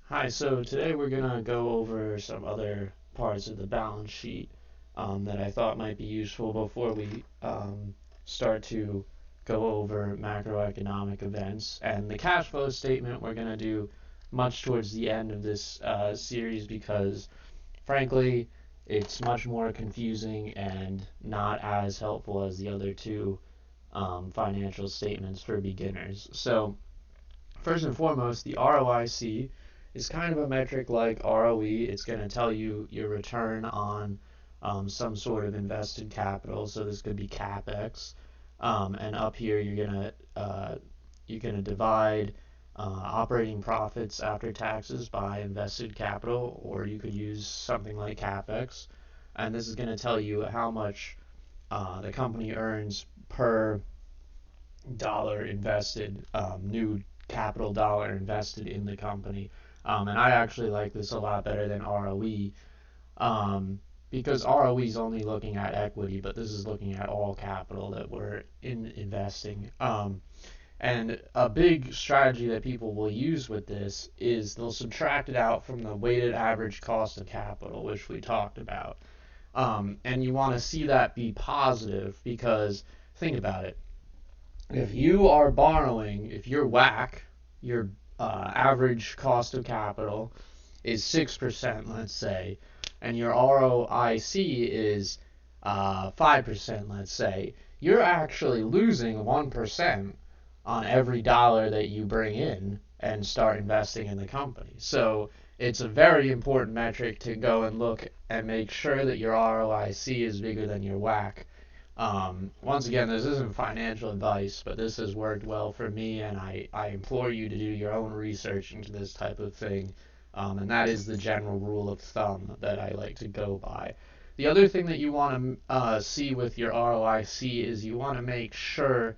Hi, so today we're going to go over some other parts of the balance sheet that I thought might be useful before we start to go over macroeconomic events. And the cash flow statement we're going to do much towards the end of this series because, frankly, it's much more confusing and not as helpful as the other two financial statements for beginners. So, first and foremost, the ROIC is kind of a metric like ROE. It's going to tell you your return on some sort of invested capital. So this could be capex, and up here you're gonna divide operating profits after taxes by invested capital, or you could use something like capex, and this is going to tell you how much the company earns per dollar invested, new capital dollar invested in the company. And I actually like this a lot better than ROE, because ROE is only looking at equity, but this is looking at all capital that we're investing. And a big strategy that people will use with this is they'll subtract it out from the weighted average cost of capital, which we talked about. And you want to see that be positive because think about it. If you are borrowing, if your WACC, your average cost of capital, is 6%, let's say, and your ROIC is 5%, let's say, you're actually losing 1% on every dollar that you bring in and start investing in the company. So it's a very important metric to go and look and make sure that your ROIC is bigger than your WACC. Once again, this isn't financial advice, but this has worked well for me, and I implore you to do your own research into this type of thing. And that is the general rule of thumb that I like to go by. The other thing that you want to see with your ROIC is you want to make sure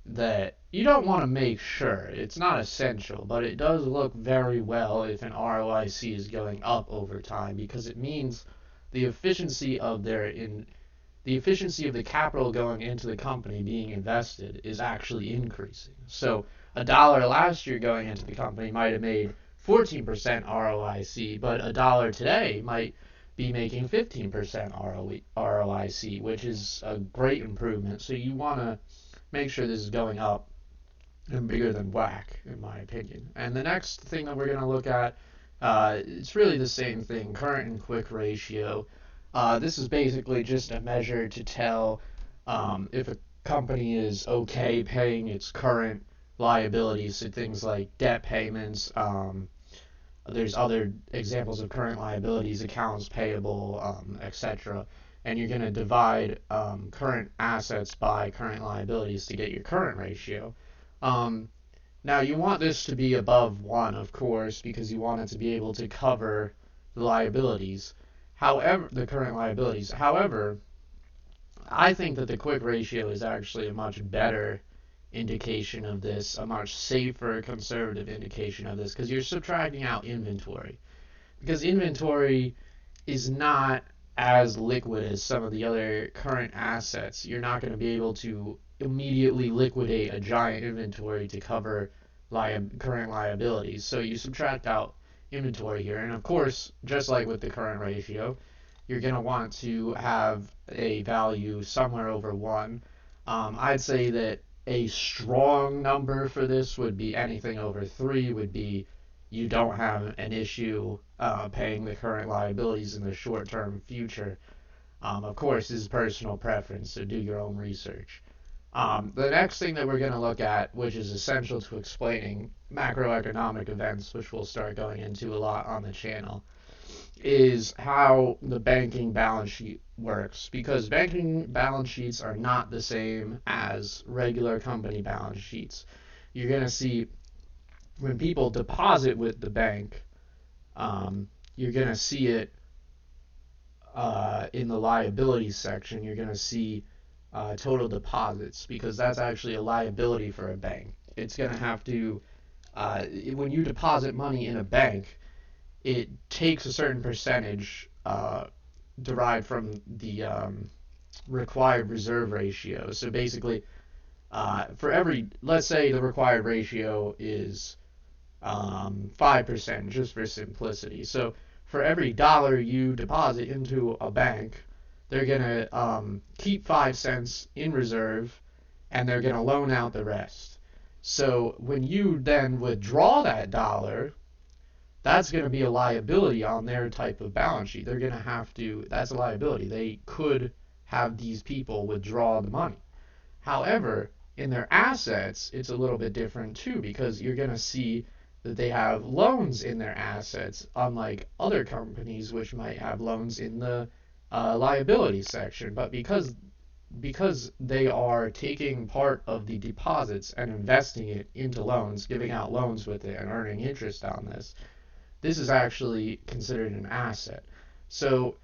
that you don't want to make sure it's not essential, but it does look very well if an ROIC is going up over time because it means the efficiency of the efficiency of the capital going into the company being invested is actually increasing. So a dollar last year going into the company might have made 14% ROIC, but a dollar today might be making 15% ROIC, which is a great improvement. So you want to make sure this is going up and bigger than WACC, in my opinion. And the next thing that we're going to look at, it's really the same thing, current and quick ratio. This is basically just a measure to tell if a company is okay paying its current liabilities, so things like debt payments. There's other examples of current liabilities, accounts payable, etc. And you're going to divide current assets by current liabilities to get your current ratio. Um, Now you want this to be above 1, of course, because you want it to be able to cover the liabilities. However, the current liabilities. However, I think that the quick ratio is actually a much better indication of this, a much safer, conservative indication of this, because you're subtracting out inventory. Because inventory is not as liquid as some of the other current assets. You're not going to be able to immediately liquidate a giant inventory to cover current liabilities. So you subtract out inventory here. And of course, just like with the current ratio, you're going to want to have a value somewhere over 1. I'd say that a strong number for this would be anything over 3 would be you don't have an issue paying the current liabilities in the short-term future. Of course, this is personal preference, so do your own research. The next thing that we're going to look at, which is essential to explaining macroeconomic events, which we'll start going into a lot on the channel, is how the banking balance sheet works. Because banking balance sheets are not the same as regular company balance sheets. You're going to see when people deposit with the bank, you're going to see it in the liabilities section. You're going to see total deposits because that's actually a liability for a bank. It's going to have to, when you deposit money in a bank, it takes a certain percentage derived from the required reserve ratio. So basically, for every, let's say the required ratio is 5% just for simplicity. So for every dollar you deposit into a bank, they're going to keep 5 cents in reserve, and they're going to loan out the rest. So when you then withdraw that dollar, that's going to be a liability on their type of balance sheet. They're going to have to, that's a liability. They could have these people withdraw the money. However, in their assets, it's a little bit different too, because you're going to see that they have loans in their assets, unlike other companies which might have loans in the liability section. But because they are taking part of the deposits and investing it into loans, giving out loans with it and earning interest on this is actually considered an asset. So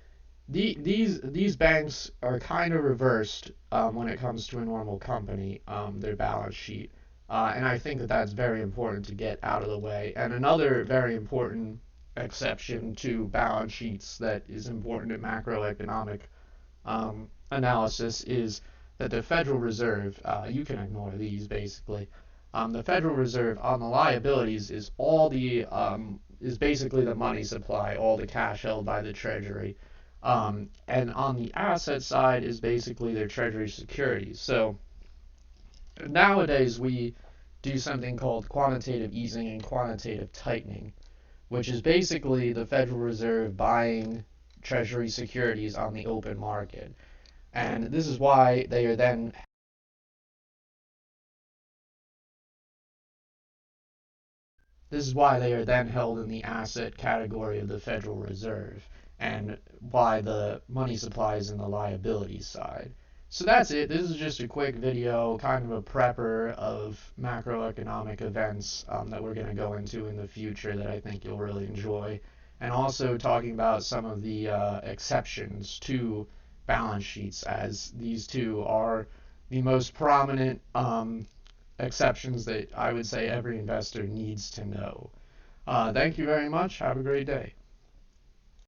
these banks are kind of reversed when it comes to a normal company, their balance sheet, and I think that that's very important to get out of the way. And another very important exception to balance sheets that is important in macroeconomic analysis is that the Federal Reserve, you can ignore these basically. The Federal Reserve on the liabilities is is basically the money supply, all the cash held by the Treasury. And on the asset side is basically their Treasury securities. So nowadays we do something called quantitative easing and quantitative tightening, which is basically the Federal Reserve buying Treasury securities on the open market. And this is why they are then held in the asset category of the Federal Reserve, and why the money supply is in the liability side. So that's it. This is just a quick video, kind of a prepper of macroeconomic events that we're going to go into in the future that I think you'll really enjoy, and also talking about some of the exceptions to balance sheets, as these two are the most prominent exceptions that I would say every investor needs to know. Thank you very much. Have a great day.